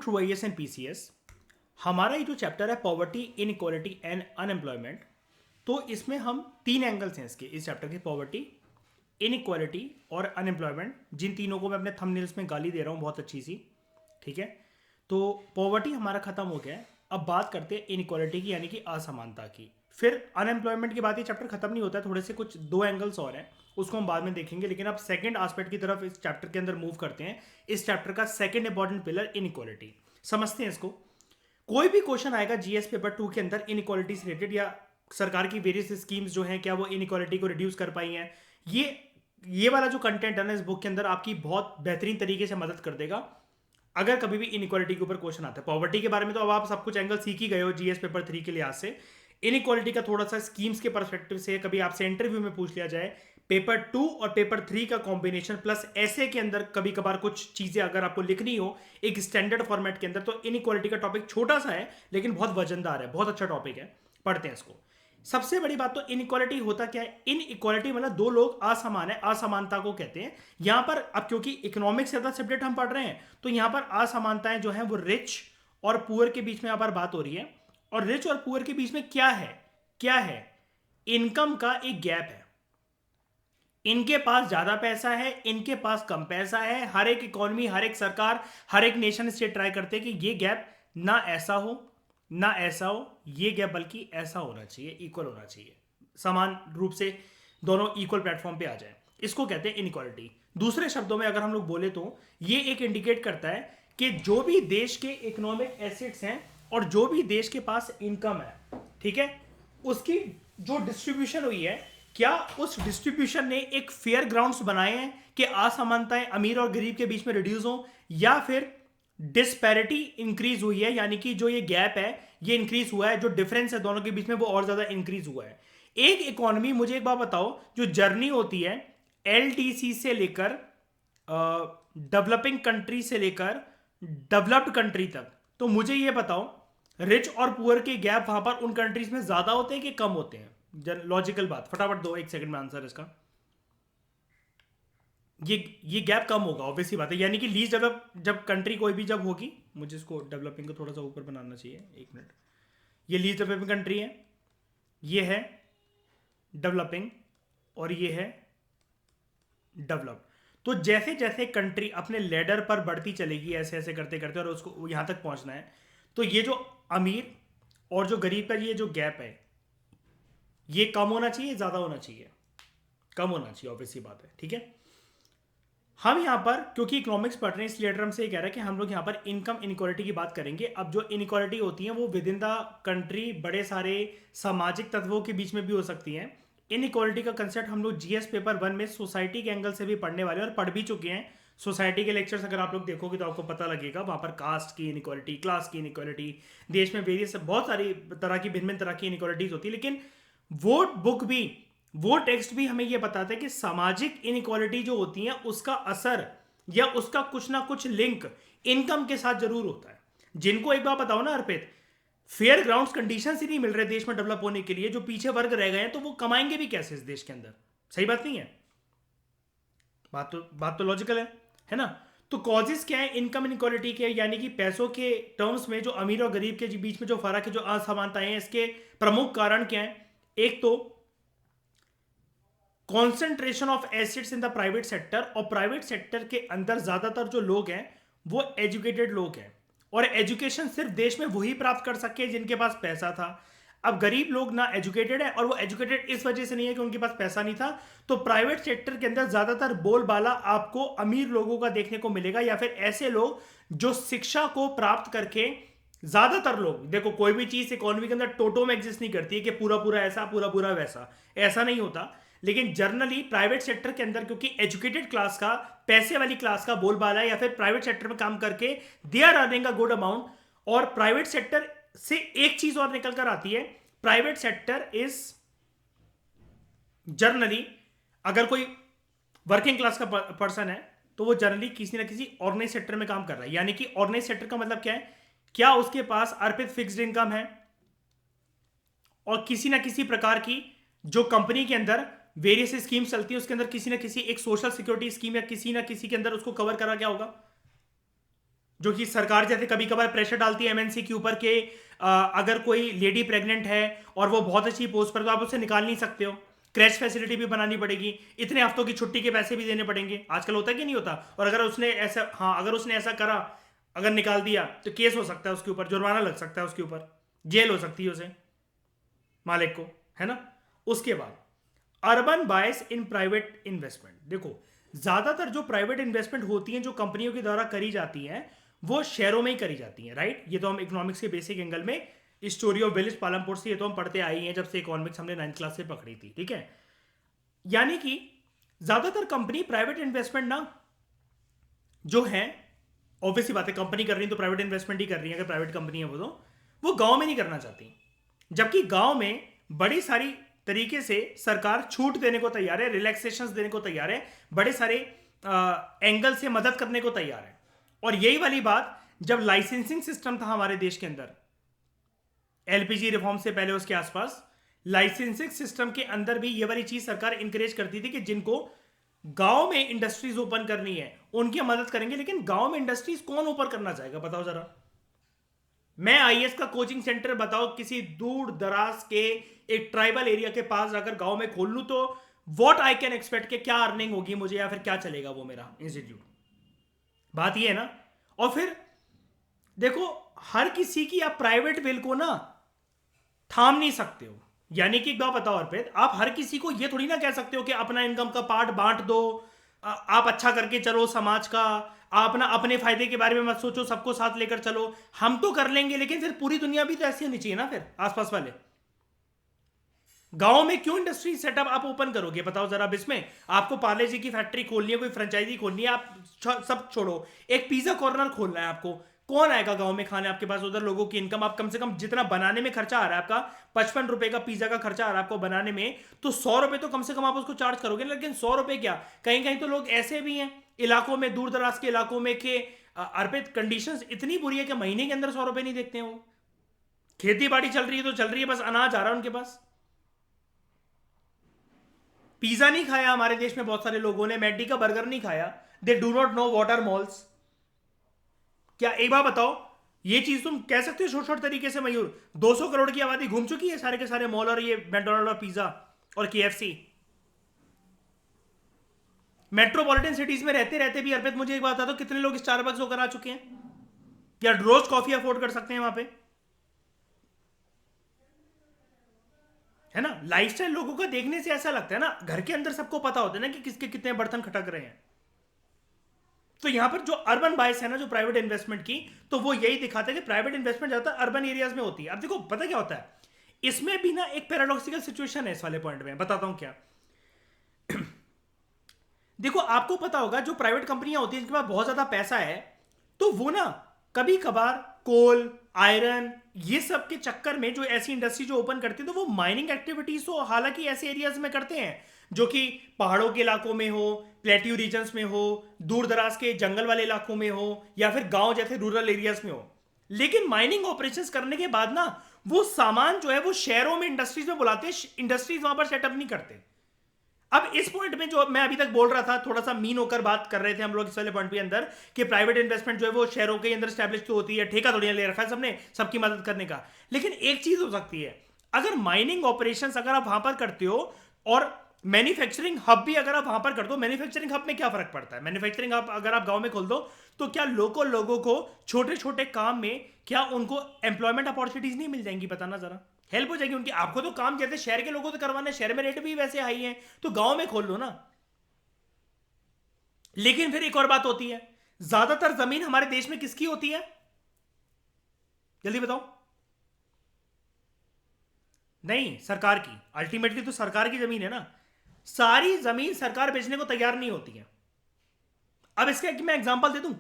Through IAS and PCS. हमारा ये जो चैप्टर है पॉवर्टी, इनइक्वालिटी एंड अनएम्प्लॉयमेंट, तो इसमें हम 3 एंगल्स हैं इसके, इस चैप्टर के, पॉवर्टी, इनइक्वालिटी और अनएम्प्लॉयमेंट, जिन तीनों को मैं अपने थंबनेल्स में गाली दे रहा हूँ बहुत अच्छी सी, ठीक है। तो पॉवर्टी हमारा खत्म हो गया है, अब बात करते हैं इनइक्वालिटी की, यानी कि असमानता की। फिर अनएम्प्लॉयमेंट के बाद ये चैप्टर खत्म नहीं होता है, थोड़े से कुछ 2 एंगल्स और हैं, उसको हम बाद में देखेंगे। लेकिन अब सेकंड एस्पेक्ट की तरफ इस चैप्टर के अंदर मूव करते हैं। इस चैप्टर का सेकंड इंपॉर्टेंट पिलर इनइक्वालिटी, समझते हैं इसको। कोई भी क्वेश्चन आएगा जीएस पेपर 2 के अंदर इनइक्वालिटी से रिलेटेड, या सरकार की वेरियस स्कीम्स जो हैं क्या वो इनइक्वालिटी को रिड्यूस कर पाई हैं, ये वाला जो कंटेंट है ना इस बुक के अंदर आपकी बहुत बेहतरीन तरीके से मदद कर देगा अगर कभी भी इनइक्वालिटी के ऊपर क्वेश्चन आता है। पॉवर्टी के बारे में तो अब आप सब कुछ एंगल सीख ही गए हो जीएस पेपर 3 के लिहाज से। इनइक्वालिटी का थोड़ा सा स्कीम्स के परस्पेक्टिव से कभी आपसे इंटरव्यू में पूछ लिया जाए, पेपर 2 और पेपर 3 का कॉम्बिनेशन प्लस ऐसे के अंदर कभी कभार कुछ चीजें अगर आपको लिखनी हो एक स्टैंडर्ड फॉर्मेट के अंदर, तो इनइक्वालिटी का टॉपिक छोटा सा है लेकिन बहुत वजनदार है, बहुत अच्छा टॉपिक है, पढ़ते हैं इसको। सबसे बड़ी बात तो इनइक्वालिटी होता क्या है? इनइक्वालिटी मतलब दो लोग असमान है, असमानता को कहते हैं। यहां पर अब क्योंकि इकोनॉमिक्स से ज्यादा सब्जेक्ट हम पढ़ रहे हैं तो यहां पर असमानताएं जो है वो रिच और पुअर के बीच में यहां पर बात हो रही है। और रिच और पुअर के बीच में क्या है? क्या है? इनकम का एक गैप है। इनके पास ज्यादा पैसा है, इनके पास कम पैसा है। हर एक इकोनॉमी, हर एक सरकार, हर एक नेशन स्टेट ट्राई करते हैं कि ये गैप ना ऐसा हो ना ऐसा हो, ये गैप बल्कि ऐसा होना चाहिए, इक्वल होना चाहिए, समान रूप से दोनों इक्वल प्लेटफॉर्म पे आ जाए। इसको कहते हैं इनइक्वालिटी। दूसरे शब्दों में अगर हम लोग बोले तो ये एक इंडिकेट करता है कि जो भी देश के इकोनॉमिक एसेट्स हैं और जो भी देश के पास इनकम है, ठीक है, उसकी जो डिस्ट्रीब्यूशन हुई है, क्या उस डिस्ट्रीब्यूशन ने एक फेयर ग्राउंड्स बनाए हैं कि असमानताएं अमीर और गरीब के बीच में रिड्यूस हो, या फिर डिस्पैरिटी इंक्रीज हुई है, यानी कि जो ये गैप है ये इंक्रीज हुआ है, जो डिफरेंस है दोनों के बीच में वो और ज्यादा इंक्रीज हुआ है। एक इकोनॉमी, मुझे एक बात बताओ, जो जर्नी होती है एलटीसी से लेकर डेवलपिंग कंट्री से लेकर डेवलप्ड कंट्री तक, तो मुझे ये बताओ रिच और पुअर के गैप वहां पर उन कंट्रीज में ज्यादा होते हैं कि कम होते हैं? लॉजिकल बात, फटाफट दो, 1 सेकंड में आंसर इसका। ये गैप कम होगा, ऑब्वियसली बात है। यानी कि लीज डेवलप जब कंट्री कोई भी जब होगी, मुझे इसको डेवलपिंग को थोड़ा सा ऊपर बनाना चाहिए, 1 मिनट। ये लीज डेवलपिंग कंट्री है, ये है डेवलपिंग और ये है डेवलप। तो जैसे जैसे कंट्री अपने लेडर पर बढ़ती चलेगी ऐसे ऐसे करते करते और उसको यहां तक पहुंचना है, तो ये जो अमीर और जो गरीब का ये जो गैप है ये कम होना चाहिए, ज्यादा होना चाहिए? कम होना चाहिए, ऑब्वियसली बात है, ठीक है। हम यहां पर क्योंकि इकोनॉमिक्स पढ़ रहे हैं इसलिए हम से ये कह रहा है कि हम लोग यहां पर इनकम इनइक्वालिटी की बात करेंगे। अब जो इनइक्वालिटी होती है वो विद इन द कंट्री बड़े सारे सामाजिक तत्वों के बीच में भी हो सकती है। इनइक्वालिटी का कंसेप्ट हम लोग जीएस पेपर 1 में सोसाइटी के एंगल से भी पढ़ने वाले और पढ़ भी चुके हैं। सोसाइटी के लेक्चर्स अगर आप लोग देखोगे तो आपको पता लगेगा, वहां पर कास्ट की इनइक्वालिटी, क्लास की इनइक्वालिटी, देश में वेरियस बहुत सारी तरह की भिन्न भिन्न तरह की इनइक्वालिटीज होती है। लेकिन वो बुक भी, वो टेक्स्ट भी हमें यह बताता है कि सामाजिक इनइक्वालिटी जो होती है उसका असर या उसका कुछ ना कुछ लिंक इनकम के साथ जरूर होता है। जिनको एक बार बताओ ना अर्पित, फेयर ग्राउंड्स कंडीशन ही नहीं मिल रहे देश में डेवलप होने के लिए, जो पीछे वर्ग रह गए हैं, तो वो कमाएंगे भी कैसे इस देश के अंदर? सही बात नहीं है? बात तो लॉजिकल है ना? तो कॉजेस क्या है इनकम इनइक्वालिटी के, यानी कि पैसों के टर्म्स में जो अमीर और गरीब के बीच में जो फर्क है, जो असमानताएं हैं, इसके प्रमुख कारण क्या है? एक तो concentration of assets in the private sector, और प्राइवेट सेक्टर के अंदर ज्यादातर जो लोग हैं वो एजुकेटेड लोग हैं, और एजुकेशन सिर्फ देश में वही प्राप्त कर सके जिनके पास पैसा था। अब गरीब लोग ना एजुकेटेड है, और वो एजुकेटेड इस वजह से नहीं है कि उनके पास पैसा नहीं था, तो प्राइवेट सेक्टर के अंदर ज्यादातर बोलबाला आपको अमीर लोगों का देखने को मिलेगा, या फिर ऐसे लोग जो शिक्षा को प्राप्त करके, ज्यादातर लोग देखो कोई भी चीज इकोनॉमी के अंदर टोटो में एग्जिस्ट नहीं करती है कि पूरा पूरा ऐसा पूरा पूरा वैसा, ऐसा नहीं होता। लेकिन जनरली प्राइवेट सेक्टर के अंदर क्योंकि एजुकेटेड क्लास का, पैसे वाली क्लास का बोलबाला है, या फिर प्राइवेट सेक्टर में काम करके they are earning a good amount. और प्राइवेट सेक्टर से एक चीज और निकल कर आती है, प्राइवेट सेक्टर इज जनरली, अगर कोई वर्किंग क्लास का पर्सन है तो वो जनरली किसी ना किसी ऑर्गेनाइज सेक्टर में काम कर रहा है। यानी कि ऑर्गेनाइज सेक्टर का मतलब क्या है? क्या उसके पास अर्पित फिक्स्ड इनकम है, और किसी ना किसी प्रकार की जो कंपनी के अंदर वेरियस स्कीम्स चलती है उसके अंदर किसी ना किसी एक सोशल सिक्योरिटी स्कीम या किसी ना किसी के अंदर उसको कवर करा गया होगा। जो कि सरकार जैसे कभी कभार प्रेशर डालती है एमएनसी के ऊपर के अगर कोई लेडी प्रेग्नेंट है और वो बहुत अच्छी पोस्ट पर, तो आप उसे निकाल नहीं सकते हो, क्रैश फैसिलिटी भी बनानी पड़ेगी, इतने हफ्तों की छुट्टी के पैसे भी देने पड़ेंगे। आजकल होता है कि नहीं होता? और अगर उसने ऐसा, हाँ, अगर उसने ऐसा करा, अगर निकाल दिया तो केस हो सकता है उसके ऊपर, जुर्माना लग सकता है उसके ऊपर, जेल हो सकती है उसे, मालिक को, है ना। उसके बाद urban bias in private investment. देखो, ज्यादातर जो प्राइवेट इन्वेस्टमेंट होती हैं जो कंपनियों के द्वारा करी जाती हैं वो शेयरों में ही करी जाती हैं, राइट। ये तो हम इकोनॉमिक्स के बेसिक एंगल में स्टोरी ऑफ विलिस पालमपुर से ये तो हम पढ़ते आई हैं जब से इकोनॉमिक्स हमने 9th क्लास से पकड़ी थी, ठीक है। यानी कि ज्यादातर कंपनी प्राइवेट इन्वेस्टमेंट ना जो है, ऑब्वियसली बात है, कंपनी कर रही है तो प्राइवेट इन्वेस्टमेंट ही कर रही है, अगर प्राइवेट कंपनी है वो गांव में नहीं करना चाहती, जबकि गांव में बड़ी सारी तरीके से सरकार छूट देने को तैयार है, रिलैक्सेशंस देने को तैयार है, बड़े सारे एंगल से मदद करने को तैयार है। और यही वाली बात जब लाइसेंसिंग सिस्टम था हमारे देश के अंदर, एलपीजी रिफॉर्म से पहले उसके आसपास, लाइसेंसिंग सिस्टम के अंदर भी ये वाली चीज सरकार इंकरेज करती थी कि जिनको गांव में इंडस्ट्रीज ओपन करनी है उनकी मदद करेंगे। लेकिन गांव में इंडस्ट्रीज कौन ओपन करना चाहेगा, बताओ जरा। मैं आईएएस का कोचिंग सेंटर बताओ किसी दूर दराज के एक ट्राइबल एरिया के पास जाकर गांव में खोल लूं तो व्हाट आई कैन एक्सपेक्ट के क्या अर्निंग होगी मुझे, या फिर क्या चलेगा वो मेरा इंस्टीट्यूट। बात ये है ना। और फिर देखो, हर किसी की आप प्राइवेट विल को ना थाम नहीं सकते हो। यानी कि एक बात बताओ अर्पित, आप हर किसी को ये थोड़ी ना कह सकते हो कि अपना इनकम का पार्ट बांट दो, आप अच्छा करके चलो समाज का, आप अपना अपने फायदे के बारे में मत सोचो, सबको साथ लेकर चलो। हम तो कर लेंगे, लेकिन फिर पूरी दुनिया भी तो ऐसी होनी चाहिए ना। फिर आसपास वाले गांव में क्यों इंडस्ट्री सेटअप आप ओपन करोगे, बताओ जरा। अब इसमें आपको पार्ले जी की फैक्ट्री खोलनी है, कोई फ्रेंचाइजी खोलनी है, आप सब छोड़ो, एक पिज्जा कॉर्नर खोलना है आपको, कौन आएगा गांव में खाने आपके पास? उधर लोगों की इनकम, आप कम से कम जितना बनाने में खर्चा आ रहा है आपका, 55 रुपए का पिज्जा का खर्चा आ रहा है आपको बनाने में, तो 100 रुपए तो कम से कम आप उसको चार्ज करोगे। लेकिन 100 रुपए क्या, कहीं कहीं तो लोग ऐसे भी हैं इलाकों में, दूर दराज के इलाकों में, के अर्पित कंडीशंस इतनी बुरी है कि महीने के अंदर 100 रुपए नहीं देखते हैं वो। खेती बाड़ी चल रही है तो चल रही है, बस अनाज आ रहा है उनके पास। पिज्जा नहीं खाया हमारे देश में बहुत सारे लोगों ने, मैडी का बर्गर नहीं खाया, they do not know what are malls. क्या एक बार बताओ, ये चीज तुम कह सकते हो छोटे छोटे तरीके से? मयूर, 200 करोड़ की आबादी घूम चुकी है सारे के सारे मॉल और ये मैकडोनल्ड और पिज्जा और केएफसी। मेट्रोपॉलिटन सिटीज में रहते रहते भी अर्पित मुझे एक बात बता दो, कितने लोग स्टारबक्स होकर आ चुके हैं या रोज कॉफी अफोर्ड कर सकते हैं वहां पे, है ना। लाइफस्टाइल लोगों का देखने से ऐसा लगता है ना, घर के अंदर सबको पता होता है ना कि किसके कितने बर्तन खटक रहे हैं। तो यहां पर जो अर्बन बायस है ना, जो प्राइवेट इन्वेस्टमेंट की, तो वो यही दिखाता है कि प्राइवेट इन्वेस्टमेंट ज्यादा अर्बन एरियाज में होती है। अब देखो पता क्या होता है, इसमें भी ना एक पैराडॉक्सिकल सिचुएशन है इस वाले पॉइंट में, बताता हूं क्या। देखो, आपको पता होगा जो प्राइवेट कंपनियां होती हैं जिनके पास बहुत ज्यादा पैसा है, तो वो ना कभी कभार कोल, आयरन, ये सब के चक्कर में जो ऐसी इंडस्ट्री जो ओपन करती है, तो वो माइनिंग एक्टिविटीज तो हालांकि ऐसे एरियाज में करते हैं जो कि पहाड़ों के इलाकों में हो, प्लेट्यू रीजन्स में हो, दूर दराज के जंगल वाले इलाकों में हो, या फिर गांव जैसे रूरल एरियाज में हो। लेकिन माइनिंग ऑपरेशंस करने के बाद ना वो सामान जो है वो शहरों में इंडस्ट्रीज में बुलाते हैं, इंडस्ट्रीज वहां पर सेटअप नहीं करते। अब इस पॉइंट में जो मैं अभी तक बोल रहा था, थोड़ा सा मीन होकर बात कर रहे थे हम लोग इस वाले पॉइंट के अंदर, कि प्राइवेट इन्वेस्टमेंट जो है वो शहरों के अंदर स्टैब्लिश तो होती है, ठेका थोड़ी ले रखा है सबने सबकी मदद करने का। लेकिन एक चीज हो सकती है, अगर माइनिंग ऑपरेशंस अगर आप वहां पर करते हो और मैन्युफैक्चरिंग हब भी अगर आप वहां पर कर दो, मैन्युफैक्चरिंग हब में क्या फर्क पड़ता है? मैन्युफैक्चरिंग हब अगर आप गांव में खोल दो तो क्या लोगों को छोटे छोटे काम में क्या उनको एम्प्लॉयमेंट अपॉर्चुनिटीज नहीं मिल जाएंगी? बताना जरा, हेल्प हो जाएगी उनकी। आपको तो काम जैसे शहर के लोगों को करवाना है, शहर में रेट भी वैसे हाई है, तो गांव में खोल लो ना। लेकिन फिर एक और बात होती है, ज्यादातर जमीन हमारे देश में किसकी होती है, जल्दी बताओ? नहीं, सरकार की। अल्टीमेटली तो सरकार की जमीन है ना। सारी जमीन सरकार बेचने को तैयार नहीं होती है। अब इसका एक मैं एग्जांपल दे दूं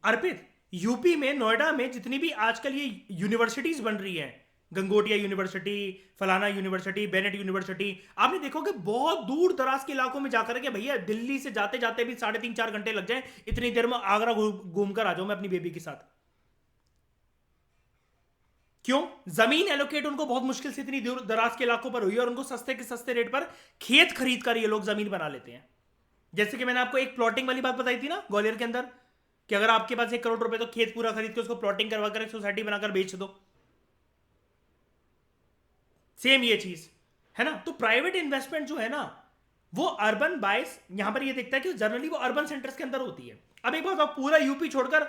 अर्पित, यूपी में नोएडा में जितनी भी आजकल ये यूनिवर्सिटीज बन रही है, गंगोटिया यूनिवर्सिटी, फलाना यूनिवर्सिटी, बेनेट यूनिवर्सिटी, आपने देखोगे बहुत दूर दराज के इलाकों में जाकर के, भैया दिल्ली से जाते जाते भी 3.5-4 घंटे लग जाए, इतनी देर में आगरा घूम कर आ जाऊं मैं अपनी बेबी के साथ। क्यों? जमीन एलोकेट उनको बहुत मुश्किल से इतनी दूर दराज के इलाकों पर हुई और उनको सस्ते के सस्ते रेट पर खेत खरीद कर ये लोग जमीन बना लेते हैं। जैसे कि मैंने आपको एक प्लॉटिंग वाली बात बताई थी ना ग्वालियर के अंदर, कि अगर आपके पास 1 करोड़ रुपए तो खेत पूरा खरीद के उसको प्लॉटिंग करवा कर सोसाइटी बनाकर बेच दो। सेम ये चीज है ना। तो प्राइवेट इन्वेस्टमेंट जो है ना वो अर्बन बाइस यहां पर ये दिखता है कि जनरली वो अर्बन सेंटर्स के अंदर होती है। अब एक बार बताओ, पूरा यूपी छोड़कर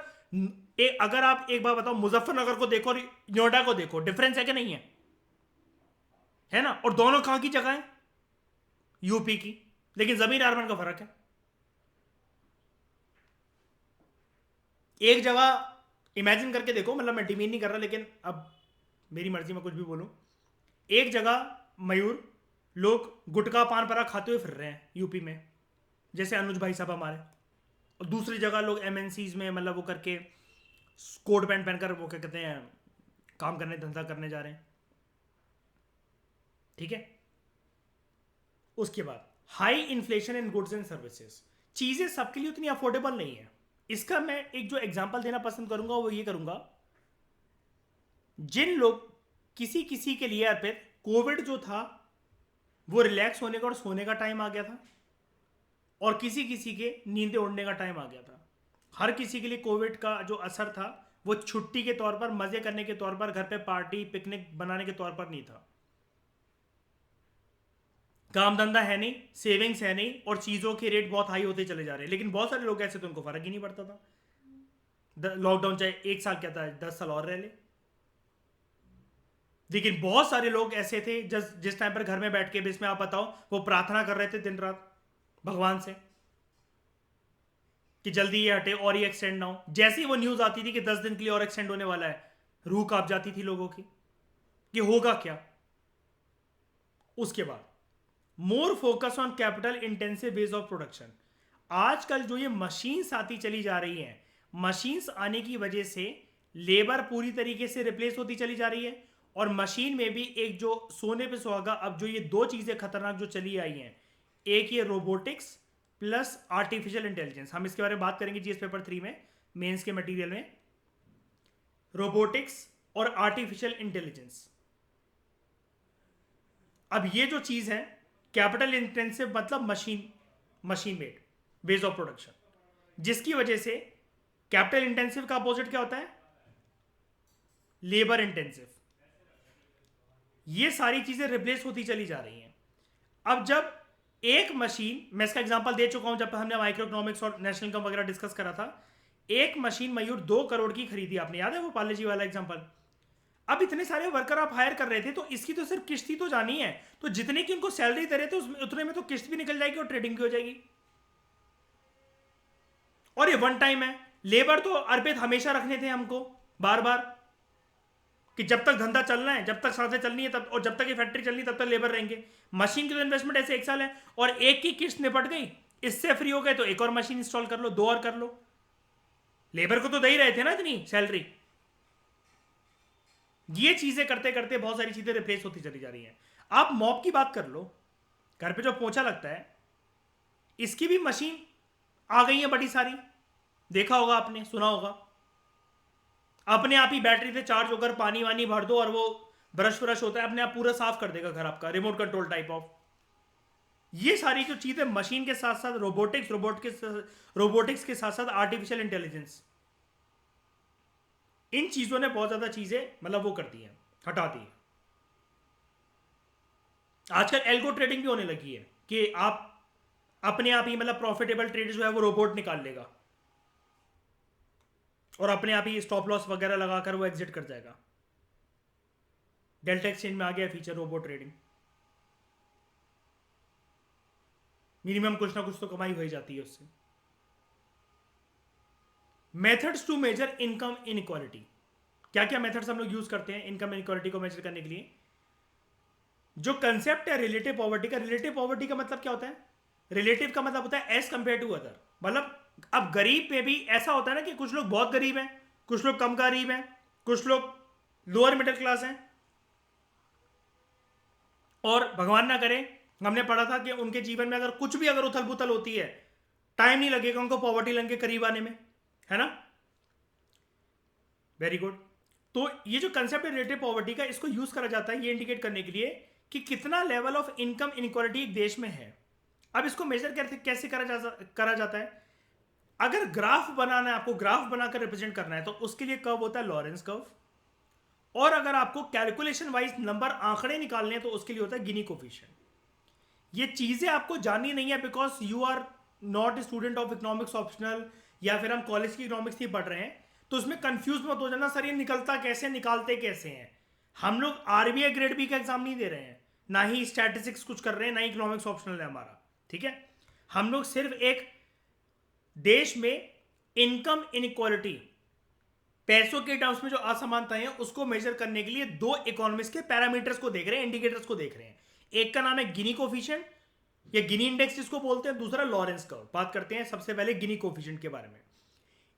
अगर आप एक बार बताओ मुजफ्फरनगर को देखो और नोएडा को देखो, डिफरेंस है कि नहीं है ना। और दोनों कहां की जगह है? यूपी की, लेकिन जमीन अर्बन का फर्क है। एक जगह इमेजिन करके देखो, मतलब मैं डिमीन नहीं कर रहा, लेकिन अब मेरी मर्जी में कुछ भी बोलूं। एक जगह मयूर लोग गुटखा पान परा खाते हुए फिर रहे हैं यूपी में, जैसे अनुज भाई साहब हमारे। और दूसरी जगह लोग एमएनसीज में मतलब वो करके कोट पैंट पहनकर वो क्या कहते हैं काम करने धंधा करने जा रहे हैं। ठीक है। उसके बाद high inflation in goods and services, चीजें सबके लिए उतनी अफोर्डेबल नहीं है। इसका मैं एक जो एग्जांपल देना पसंद करूंगा वो ये करूंगा, जिन लोग किसी किसी के लिए अर्पित कोविड जो था वो रिलैक्स होने का और सोने का टाइम आ गया था, और किसी किसी के नींदें उड़ने का टाइम आ गया था। हर किसी के लिए कोविड का जो असर था वो छुट्टी के तौर पर, मजे करने के तौर पर, घर पे पार्टी पिकनिक बनाने के तौर पर नहीं था। काम धंधा है नहीं, सेविंग्स है नहीं, और चीजों के रेट बहुत हाई होते चले जा रहे हैं। लेकिन बहुत सारे लोग ऐसे तो उनको फर्क ही नहीं पड़ता था। लॉकडाउन चाहे 1 साल क्या था, 10 साल और रह ले। लेकिन बहुत सारे लोग ऐसे थे जिस टाइम पर घर में बैठ के भी, इसमें आप बताओ, वो प्रार्थना कर रहे थे दिन रात भगवान से कि जल्दी ये हटे और ये एक्सटेंड ना हो। जैसे ही वो न्यूज आती थी कि 10 दिन के लिए और एक्सटेंड होने वाला है, रूह कांप जाती थी लोगों की कि होगा क्या। उसके बाद more focus on capital intensive ways of production. आजकल जो ये मशीन्स आती चली जा रही हैं, मशीन्स आने की वजह से लेबर पूरी तरीके से रिप्लेस होती चली जा रही है। और मशीन में भी एक जो सोने पे सुहागा, अब जो ये दो चीजें खतरनाक जो चली आई हैं, एक ये रोबोटिक्स प्लस आर्टिफिशियल इंटेलिजेंस। हम इसके बारे में बात करेंगे जीएस पेपर 3 में, मेंस के मटेरियल में। रोबोटिक्स और आर्टिफिशियल इंटेलिजेंस, अब ये जो चीज है कैपिटल इंटेंसिव मतलब machine made base of production, जिसकी वजह से कैपिटल इंटेंसिव का अपोजिट क्या होता है? Labour intensive. ये सारी चीजें रिप्लेस होती चली जा रही हैं। अब जब एक मशीन, मैं इसका एग्जांपल दे चुका हूं जब हमने माइक्रो इकोनॉमिक्स और नेशनल इनकम वगैरह डिस्कस करा था। एक मशीन मयूर 2 करोड़ की खरीदी, आपने याद है वो पाले जी वाला एग्जांपल। अब इतने सारे वर्कर आप हायर कर रहे थे तो इसकी तो सिर्फ किश्त ही तो जानी है, तो जितने की उनको सैलरी दे रहे थे उतने में तो किश्त भी निकल जाएगी और ट्रेडिंग भी हो जाएगी। और ये वन टाइम है। लेबर तो अर्पित हमेशा रखने थे हमको बार बार कि जब तक धंधा चलना है, जब तक सांसें चलनी है तब, और जब तक ये फैक्ट्री चलनी है तब तक लेबर रहेंगे। मशीन की तो इन्वेस्टमेंट ऐसे 1 साल है, और एक की किश्त निपट गई, इससे फ्री हो गए तो एक और मशीन इंस्टॉल कर लो, 2 और कर लो। लेबर को तो दे ही रहे थे ना इतनी सैलरी। ये चीजें करते करते बहुत सारी चीजें रिप्लेस होती चली जा रही हैं। आप मॉप की बात कर लो, घर पे जो पोछा लगता है इसकी भी मशीन आ गई है बड़ी सारी, देखा होगा आपने, सुना होगा। अपने आप ही बैटरी से चार्ज होकर पानी वानी भर दो और वो ब्रश व्रश होता है, अपने आप पूरा साफ कर देगा घर आपका, रिमोट कंट्रोल टाइप ऑफ। ये सारी जो चीजें मशीन के साथ साथ रोबोटिक्स के साथ साथ आर्टिफिशियल इंटेलिजेंस, इन चीजों ने बहुत ज्यादा चीजें मतलब वो कर दी है, हटा दी है। आजकल एल्गो ट्रेडिंग भी होने लगी है कि आप अपने आप ही मतलब प्रॉफिटेबल ट्रेड जो है वो रोबोट निकाल लेगा और अपने आप ही स्टॉप लॉस वगैरह लगाकर वो एग्जिट कर जाएगा। डेल्टा एक्सचेंज में आ गया फीचर रोबोट ट्रेडिंग। मिनिमम कुछ ना कुछ तो कमाई हो ही जाती है उससे। Methods to measure income inequality, क्या क्या मेथड्स हम लोग यूज करते हैं इनकम इनइक्वालिटी को मेजर करने के लिए? जो कंसेप्ट है रिलेटिव पॉवर्टी का, रिलेटिव पॉवर्टी का मतलब क्या होता है? रिलेटिव का मतलब होता है एज कंपेयर टू अदर। मतलब अब गरीब पे भी ऐसा होता है ना कि कुछ लोग बहुत गरीब हैं, कुछ लोग कम गरीब हैं, कुछ लोग लोअर मिडिल क्लास हैं, और भगवान ना करे, हमने पढ़ा था कि उनके जीवन में अगर कुछ भी अगर उथल पुथल होती है, टाइम नहीं लगेगा उनको पॉवर्टी लाइन के करीब आने में, है ना। Very good. तो ये जो कंसेप्ट है रिलेटिव पॉवर्टी का, इसको यूज करा जाता है ये इंडिकेट करने के लिए कि कितना लेवल ऑफ इनकम इनइक्वालिटी एक देश में है। अब इसको मेजर कैसे करा जाता है? अगर ग्राफ बनाना है, आपको ग्राफ बनाकर रिप्रेजेंट करना है, तो उसके लिए कर्व होता है लॉरेंस कर्व। और अगर आपको कैलकुलेशन वाइज नंबर आंकड़े निकालने हैं तो उसके लिए होता है गिनी कोफिशिएंट। ये चीजें आपको जाननी नहीं है because you are not student of economics optional, या फिर हम कॉलेज की इकोनॉमिक्स नहीं पढ़ रहे हैं, तो उसमें कंफ्यूज मत हो जाना सर ये निकलता कैसे, निकालते कैसे हैं। हम लोग आरबीआई ग्रेड बी का एग्जाम नहीं दे रहे हैं, ना ही स्टैटिस्टिक्स कुछ कर रहे हैं, ना ही इकोनॉमिक्स ऑप्शनल है हमारा, ठीक है। हम लोग सिर्फ एक देश में इनकम इनइक्वालिटी, पैसों के टर्म्स में जो असमानताएं हैं उसको मेजर करने के लिए दो इकोनॉमिक्स के पैरामीटर्स को देख रहे हैं, इंडिकेटर्स को देख रहे हैं। एक का नाम है गिनी कोफिशिएंट या गिनी इंडेक्स जिसको बोलते हैं, दूसरा लॉरेंस कर्व। बात करते हैं सबसे पहले गिनी कोफिशिएंट के बारे में।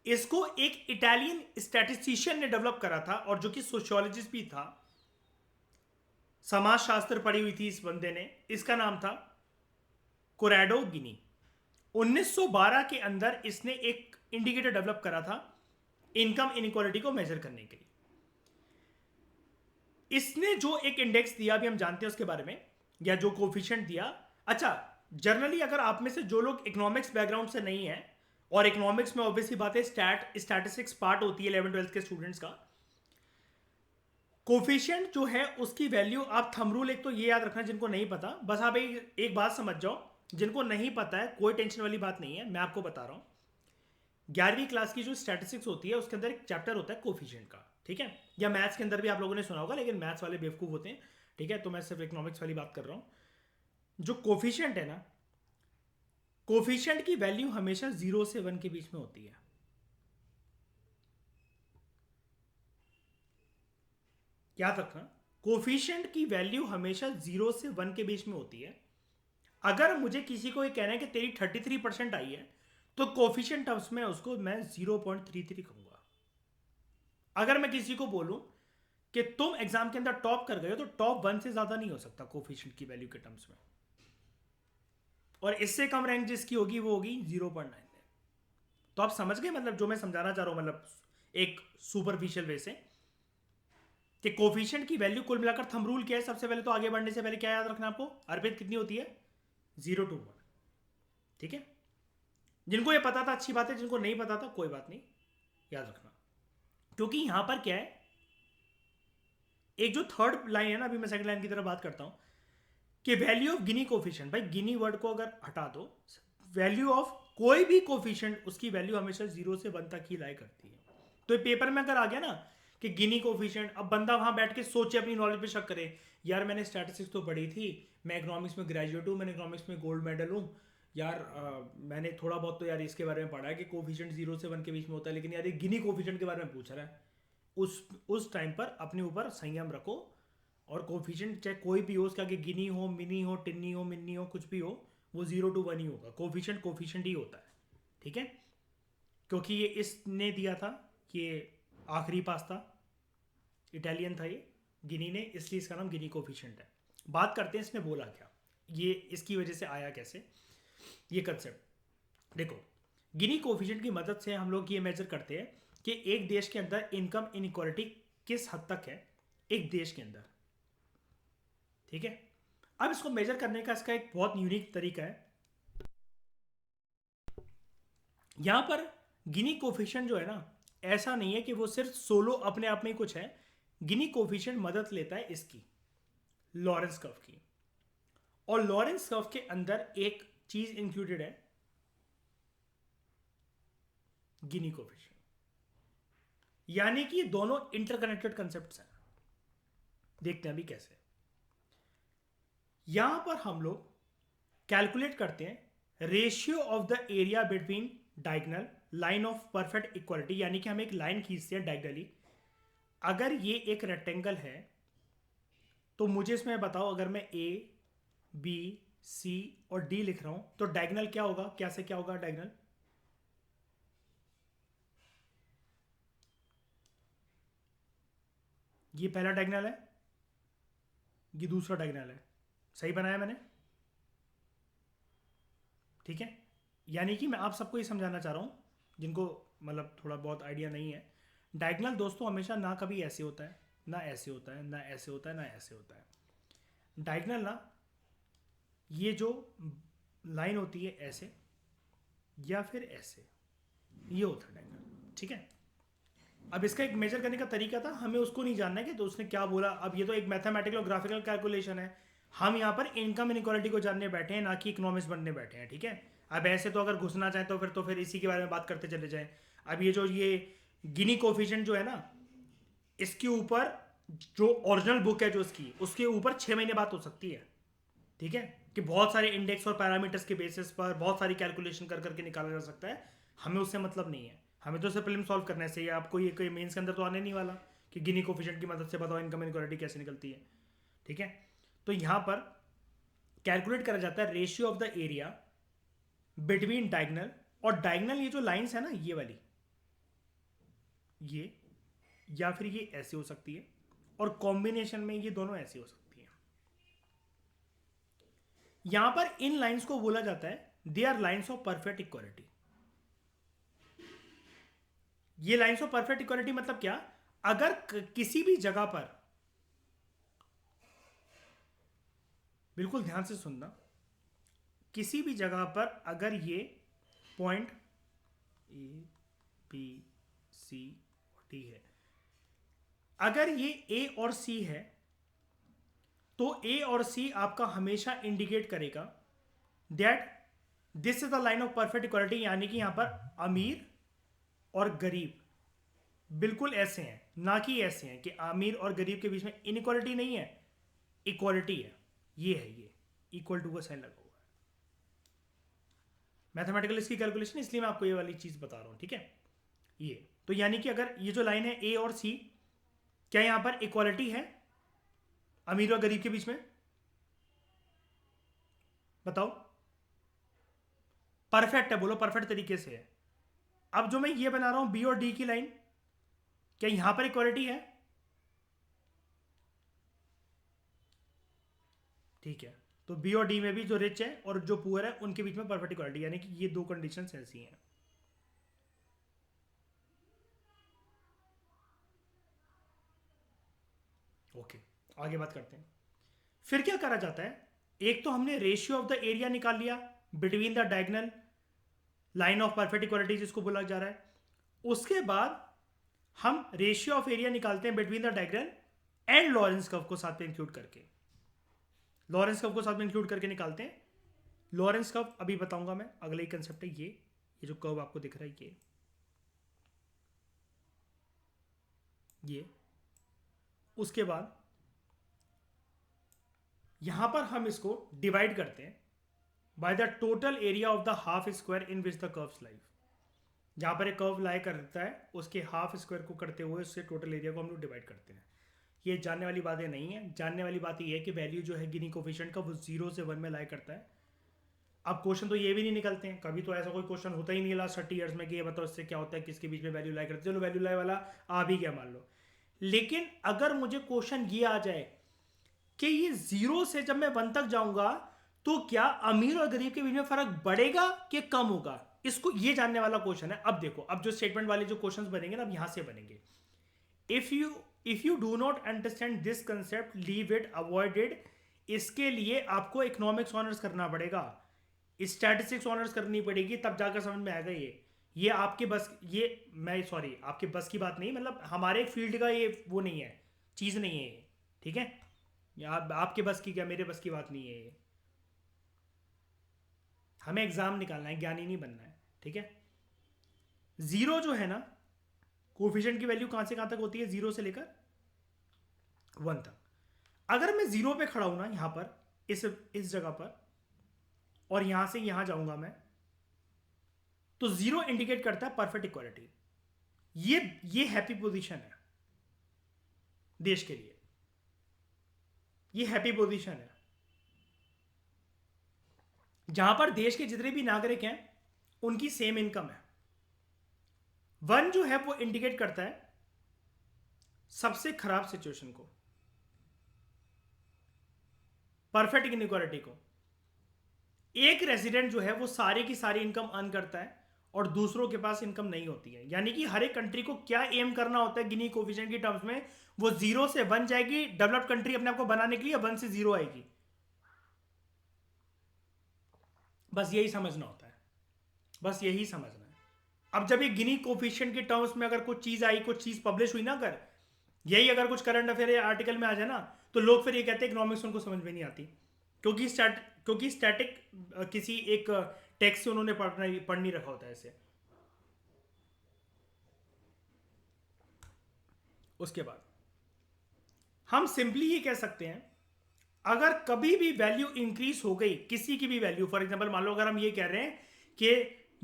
इसको एक इटालियन स्टैटिस्टिशियन ने डेवलप करा था, और जो कि सोशियोलॉजिस्ट भी था, समाजशास्त्र पढ़ी हुई थी इस बंदे ने। इसका नाम था कोरैडो गिनी। 1912 के अंदर इसने एक इंडिकेटर डेवलप करा था इनकम इनइक्वालिटी को मेजर करने के लिए। इसने जो एक इंडेक्स दिया, अभी हम जानते हैं उसके बारे में, या जो कोफिशिएंट दिया। अच्छा, जनरली अगर आप में से जो लोग इकोनॉमिक्स बैकग्राउंड से नहीं है, और इकोनॉमिक्स में ऑब्वियसली बात है स्टैटिस्टिक्स पार्ट होती है 11th-12th के स्टूडेंट्स का, कोफिशिएंट जो है उसकी वैल्यू आप थंब रूल, एक तो ये याद रखना जिनको नहीं पता, बस आप एक बात समझ जाओ, जिनको नहीं पता है कोई टेंशन वाली बात नहीं है, मैं आपको बता रहा हूं। 11वीं क्लास की जो स्टैटिस्टिक्स होती है उसके अंदर एक चैप्टर होता है कोफिशिएंट का, ठीक है। या मैथ्स के अंदर भी आप लोगों ने सुना होगा, लेकिन मैथ्स वाले बेवकूफ होते हैं, ठीक है, तो मैं सिर्फ इकोनॉमिक्स वाली बात कर रहा हूं। जो कोफिशिएंट है ना, कोफिशिएंट की वैल्यू हमेशा 0 से 1 के बीच में होती है। याद रखना, कोफिशिएंट की वैल्यू हमेशा 0 से 1 के बीच में होती है। अगर मुझे किसी को ये कहना है कि तेरी 33% आई है, तो कोफिशिएंट टर्म्स में उसको मैं 0.33 कहूंगा। अगर मैं किसी को बोलूं कि तुम एग्जाम के अंदर टॉप कर गए हो, तो टॉप 1 से ज्यादा नहीं हो सकता कोफिशिएंट की वैल्यू के टर्म्स में, और इससे कम रैंक जिसकी होगी वो होगी 0.9। तो आप समझ गए मतलब जो मैं समझाना चाह रहा हूं, मतलब एक सुपरफिशियल वे से, कि कोफिशिएंट की वैल्यू कुल मिलाकर थंब रूल क्या है। सबसे पहले तो आगे बढ़ने से पहले क्या याद रखना आपको, अर्पित कितनी होती है, 0 to 1, ठीक है। जिनको ये पता था अच्छी बात है, जिनको नहीं पता था कोई बात नहीं, याद रखना। क्योंकि यहां पर क्या है, एक जो थर्ड लाइन है ना, अभी मैं सेकंड लाइन की तरफ बात करता हूं, कि वैल्यू ऑफ गिनी कोफिशिएंट, भाई गिनी वर्ड को अगर हटा दो, वैल्यू ऑफ कोई भी कोफिशिएंट, उसकी वैल्यू हमेशा 0 से 1 तक ही लाई करती है। तो पेपर में अगर आ गया ना कि गिनी कोफिशिएंट, अब बंदा वहां बैठ के सोचे, अपनी नॉलेज पे शक करे, यार मैंने स्टैटिस्टिक्स तो पढ़ी थी, मैं इकोनॉमिक्स में ग्रेजुएट हूँ, मैंने इकोनॉमिक्स में गोल्ड मेडल हूँ, यार मैंने थोड़ा बहुत तो यार इसके बारे में पढ़ा है कि कोफिशिएंट 0 से 1 के बीच में होता है, लेकिन यार ये गिनी कोफिशिएंट के बारे में पूछ रहा है। उस टाइम पर अपने ऊपर संयम रखो, और कोफिशिएंट चाहे कोई भी हो, उसके आगे गिनी हो, मिनी हो, टिन्नी हो, मिन्नी हो, कुछ भी हो, वो 0 to 1 ही होगा। कोफिशिएंट कोफिशिएंट ही होता है, ठीक है। क्योंकि ये इसने दिया था, ये आखिरी पास था, इटालियन था ये, गिनी ने, इसलिए इसका नाम गिनी कोफिशिएंट है। बात करते हैं इसने बोला क्या, ये इसकी वजह से आया कैसे ये कंसेप्ट। देखो, गिनी कोफिशिएंट की मदद से हम लोग ये मेजर करते हैं कि एक देश के अंदर इनकम इनइक्वालिटी किस हद तक है, एक देश के अंदर, ठीक है। अब इसको मेजर करने का इसका एक बहुत यूनिक तरीका है। यहां पर गिनी कोफिशिएंट जो है ना, ऐसा नहीं है कि वो सिर्फ सोलो अपने आप में ही कुछ है। गिनी कोफिशिएंट मदद लेता है इसकी, लॉरेंस कर्व की, और लॉरेंस कर्व के अंदर एक चीज इंक्लूडेड है, गिनी कोफिशिएंट। यानी कि ये दोनों इंटरकनेक्टेड कंसेप्ट्स हैं। देखते हैं अभी कैसे। यहां पर हम लोग कैलकुलेट करते हैं ratio of the area between diagonal line of perfect equality, यानी कि हम एक लाइन खींचते हैं डायगोनली। अगर ये एक रेक्टेंगल है, तो मुझे इसमें बताओ, अगर मैं ए बी सी और डी लिख रहा हूं, तो डायगोनल क्या होगा, क्या से क्या होगा डायगोनल, ये पहला डायगोनल है, ये दूसरा डायगोनल है। सही बनाया मैंने, ठीक है। यानी कि मैं आप सबको ये समझाना चाह रहा हूं जिनको मतलब थोड़ा बहुत आइडिया नहीं है, डायगोनल दोस्तों हमेशा ना कभी ऐसे होता है, ना ऐसे होता है, ना ऐसे होता है, ना ऐसे होता है। डायगोनल ना, ये जो लाइन होती है ऐसे, या फिर ऐसे, ये होता है डायगोनल, ठीक है। अब इसका एक मेजर करने का तरीका था, हमें उसको नहीं जानना है कि तो उसने क्या बोला। अब ये तो एक मैथमेटिकल और ग्राफिकल कैलकुलेशन है, हम यहाँ पर इनकम इनइक्वालिटी को जानने बैठे हैं, ना कि इकोनॉमिक्स बनने बैठे हैं, ठीक है। अब ऐसे तो अगर घुसना चाहें तो फिर इसी के बारे में बात करते चले जाएं। अब ये गिनी कोफिशिएंट जो है ना, इसके ऊपर जो ओरिजिनल बुक है जो इसकी, उसके ऊपर 6 महीने बात हो सकती है, ठीक है, कि बहुत सारे इंडेक्स और पैरामीटर्स के बेसिस पर बहुत सारी कैलकुलेशन कर करके निकाला जा सकता है। हमें उससे मतलब नहीं है, हमें तो सिर्फ प्रीलिम सॉल्व करने से ही, आपको ये कोई मेंस के अंदर तो आने नहीं वाला कि गिनी कोफिशिएंट की मदद से बताओ इनकम इनइक्वालिटी कैसे निकलती है, ठीक है। तो यहाँ पर कैलकुलेट करा जाता है ratio of the area between diagonal, और डायगनल ये जो लाइंस है ना, ये वाली, ये या फिर ये ऐसे हो सकती है, और कॉम्बिनेशन में ये दोनों ऐसे हो सकती है। यहां पर इन लाइंस को बोला जाता है they are lines of perfect equality. ये लाइंस ऑफ परफेक्ट इक्वालिटी मतलब क्या, अगर किसी भी जगह पर, बिल्कुल ध्यान से सुनना, किसी भी जगह पर अगर ये point A B C D है, अगर ये ए और सी है, तो ए और सी आपका हमेशा इंडिकेट करेगा that this is the line of perfect equality, यानी कि यहां पर अमीर और गरीब बिल्कुल ऐसे हैं, ना कि ऐसे हैं कि अमीर और गरीब के बीच में इनइक्वालिटी नहीं है, इक्वालिटी है। ये है, ये इक्वल टू का साइन लगा हुआ है, मैथमेटिकल इसकी कैलकुलेशन, इसलिए मैं आपको ये वाली चीज बता रहा हूं, ठीक है। ये तो यानी कि अगर ये जो लाइन है ए और सी, क्या यहां पर इक्वालिटी है अमीर और गरीब के बीच में, बताओ। परफेक्ट है, बोलो परफेक्ट तरीके से है। अब जो मैं ये बना रहा हूं बी और डी की लाइन, क्या यहां पर इक्वालिटी है, ठीक है। तो बी और डी में भी जो रिच है और जो पुअर है उनके बीच में परफेक्ट इक्वालिटी, यानी कि ये दो कंडीशन ऐसी हैं। ओके, आगे बात करते हैं। फिर क्या करा जाता है, एक तो हमने रेशियो ऑफ द एरिया निकाल लिया between the diagonal line of perfect equality जिसको बोला जा रहा है। उसके बाद हम रेशियो ऑफ एरिया निकालते हैं between the diagonal and Lawrence curve को साथ में इंक्लूड करके, लॉरेंस कर्व को साथ में इंक्लूड करके निकालते हैं। लॉरेंस कर्व अभी बताऊंगा मैं, अगला ही कंसेप्ट है ये जो कर्व आपको दिख रहा है ये। उसके बाद यहां पर हम इसको डिवाइड करते हैं by the total area of the half square in which the curves lies. जहां पर एक कर्व लाई करता है उसके हाफ स्क्वायर को करते हुए उससे टोटल एरिया को हम लोग डिवाइड करते हैं। ये जानने वाली बातें नहीं है, जानने वाली बात ये है कि वैल्यू जो है गिनी कोफिशिएंट का वो 0 से 1 में लाई करता है। अब क्वेश्चन तो ये भी नहीं निकलते हैं, कभी तो ऐसा कोई क्वेश्चन होता ही नहीं लास्ट 30 ईयर्स में कि ये बताओ इससे क्या होता है, किसके बीच में वैल्यू लाई करते हैं। चलो वैल्यू लाई वाला आ भी गया मान लो, लेकिन अगर मुझे क्वेश्चन ये आ जाए कि ये 0 से जब मैं 1 तक जाऊंगा तो क्या अमीर और गरीब के बीच में फर्क बढ़ेगा कि कम होगा, इसको ये जानने वाला क्वेश्चन है। अब देखो, अब जो स्टेटमेंट वाले जो क्वेश्चंस बनेंगे ना, अब यहां से बनेंगे। If you do not understand this concept leave it, avoid it. इसके लिए आपको इकोनॉमिक्स ऑनर्स करना पड़ेगा, स्टैटिस्टिक्स ऑनर्स करनी पड़ेगी, तब जाकर समझ में आएगा। ये आपके बस, ये मैं सॉरी आपके बस की बात नहीं, मतलब हमारे फील्ड का ये वो नहीं है, चीज़ नहीं है ये, ठीक है। आपके बस की क्या, मेरे बस की बात नहीं है ये। हमें एग्जाम निकालना है, ज्ञानी नहीं बनना है, ठीक है। 0 जो है ना, कोफिशिएंट की वैल्यू कहां से कहां तक होती है, 0 से लेकर 1 तक। अगर मैं 0 पे खड़ा हूं ना, यहां पर इस जगह पर, और यहां से यहां जाऊंगा मैं, तो 0 इंडिकेट करता है परफेक्ट इक्वालिटी। ये हैप्पी पोजीशन है देश के लिए, ये हैप्पी पोजीशन है जहां पर देश के जितने भी नागरिक हैं उनकी सेम इनकम है। 1 जो है वो इंडिकेट करता है सबसे खराब सिचुएशन को, परफेक्ट इनइक्वालिटी को। एक रेजिडेंट जो है वो सारी की सारी इनकम अर्न करता है और दूसरों के पास इनकम नहीं होती है। यानी कि हर एक कंट्री को क्या एम करना होता है गिनी कोफिशिएंट की टर्म्स में, वो 0 से 1 जाएगी डेवलप्ड कंट्री अपने आप को बनाने के लिए, 1 से 0 आएगी। बस यही समझना होता है, बस यही समझना है। अब जब ये गिनी कोफिशिएंट के टर्म्स में अगर कुछ चीज आई, कुछ चीज पब्लिश हुई ना, अगर यही अगर कुछ करंट अफेयर आर्टिकल में आ जाए ना, तो लोग फिर ये कहते हैं इकोनॉमिक्स उनको समझ में नहीं आती, क्योंकि स्टैटिक किसी एक टेक्स्ट से उन्होंने पढ़ नहीं रखा होता है ऐसे। उसके बाद हम सिंपली ये कह सकते हैं, अगर कभी भी वैल्यू इंक्रीज हो गई किसी की भी वैल्यू, फॉर एग्जांपल मान लो अगर हम ये कह रहे हैं कि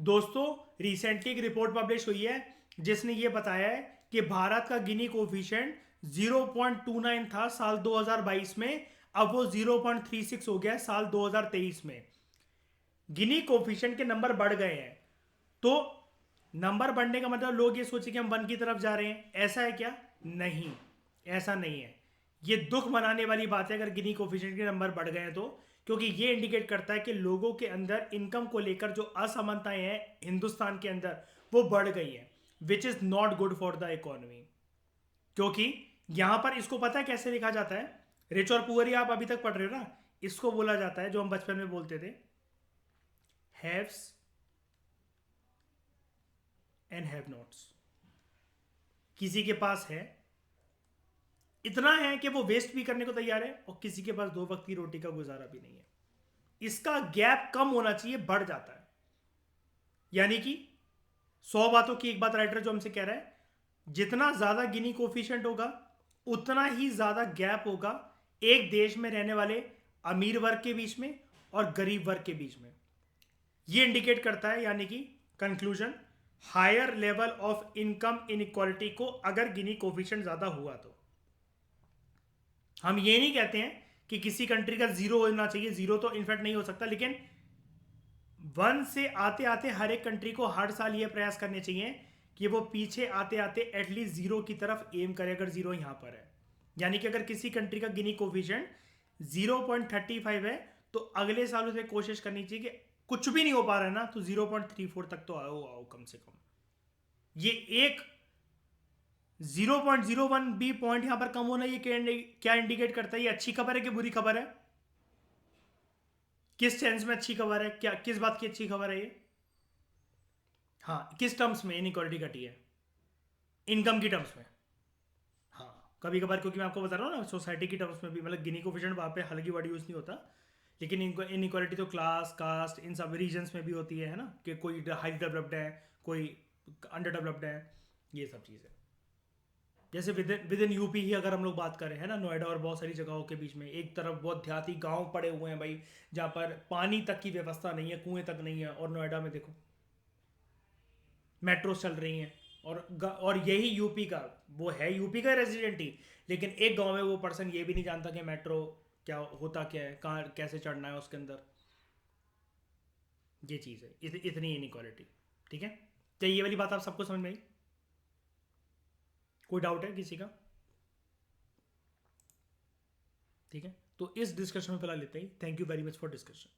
दोस्तों रिसेंटली एक रिपोर्ट पब्लिश हुई है जिसने ये बताया है कि भारत का गिनी कोफिशिएंट 0.29 था साल 2022 में, अब वो 0.36 हो गया है साल 2023 में। गिनी कोफिशिएंट के नंबर बढ़ गए हैं, तो नंबर बढ़ने का मतलब लोग ये सोचे कि हम 1 की तरफ जा रहे हैं, ऐसा है क्या? नहीं, ऐसा नहीं है। ये दुख मनाने वाली बात है अगर गिनी कोफिशिएंट के नंबर बढ़ गए हैं तो, क्योंकि ये इंडिकेट करता है कि लोगों के अंदर इनकम को लेकर जो असमानताएं हैं हिंदुस्तान के अंदर वो बढ़ गई है, which is not good for the economy. क्योंकि यहां पर इसको पता है कैसे लिखा जाता है, रिच और पुअर, आप अभी तक पढ़ रहे हो ना, इसको बोला जाता है जो हम बचपन में बोलते थे, हैव्स एंड हैव नॉट्स। किसी के पास है, इतना है कि वो वेस्ट भी करने को तैयार है, और किसी के पास 2 वक्त की रोटी का गुजारा भी नहीं है। इसका गैप कम होना चाहिए, बढ़ जाता है। यानी कि 100 बातों की एक बात राइटर जो हमसे कह रहा है, जितना ज्यादा गिनी कोफिशिएंट होगा उतना ही ज्यादा गैप होगा एक देश में रहने वाले अमीर वर्ग के बीच में और गरीब वर्ग के बीच में। ये इंडिकेट करता है, यानी कि conclusion, higher level of income inequality को अगर गिनी कोफिशिएंट ज्यादा हुआ तो। हम ये नहीं कहते हैं कि किसी कंट्री का 0 होना चाहिए, 0 तो इनफैक्ट नहीं हो सकता, लेकिन 1 से आते आते हर एक कंट्री को हर साल ये प्रयास करने चाहिए कि वो पीछे आते आते एटलीस्ट 0 की तरफ एम करे, अगर 0 यहां पर है। यानी कि अगर किसी कंट्री का गिनी कोफिशिएंट 0.35 है तो अगले साल उसे कोशिश करनी चाहिए कि कुछ भी नहीं हो पा रहा है ना, तो 0.34 तक तो आओ कम से कम। ये एक 0.01 भी पॉइंट यहां पर कम होना, ये क्या इंडिकेट करता है? ये अच्छी खबर है कि बुरी खबर है? किस सेंस में अच्छी खबर है? क्या, किस बात की अच्छी खबर है ये? हाँ, किस टर्म्स में इनइक्वालिटी घटी है? इनकम की टर्म्स में। हाँ, कभी कभार, क्योंकि मैं आपको बता रहा हूँ ना, सोसाइटी की टर्म्स में भी, मतलब गिनी कोफिशिएंट वहाँ पे हालांकि वर्ड यूज नहीं होता, लेकिन इनइक्वालिटी तो क्लास, कास्ट, इन सब रीजन्स में भी होती है ना, कि कोई हाई डेवलप्ड है, कोई अंडर डेवलप्ड है, ये सब चीज़ें। जैसे विद इन यूपी ही अगर हम लोग बात करें, है ना, नोएडा और बहुत सारी जगहों के बीच में एक तरफ बहुत देहाती गांव पड़े हुए हैं भाई, जहाँ पर पानी तक की व्यवस्था नहीं है, कुएं तक नहीं है, और नोएडा में देखो मेट्रो चल रही हैं, और यही यूपी का, वो है यूपी का रेजिडेंट ही, लेकिन एक गांव में वो पर्सन ये भी नहीं जानता कि मेट्रो क्या होता, क्या है, कहाँ कैसे चढ़ना है उसके अंदर। ये चीज़ है, इतनी इनइक्वालिटी। ठीक है, तो ये वाली बात आप सबको समझ में आई? कोई डाउट है किसी का? ठीक है, तो इस डिस्कशन में फिलहाल लेते ही। Thank you very much for discussion.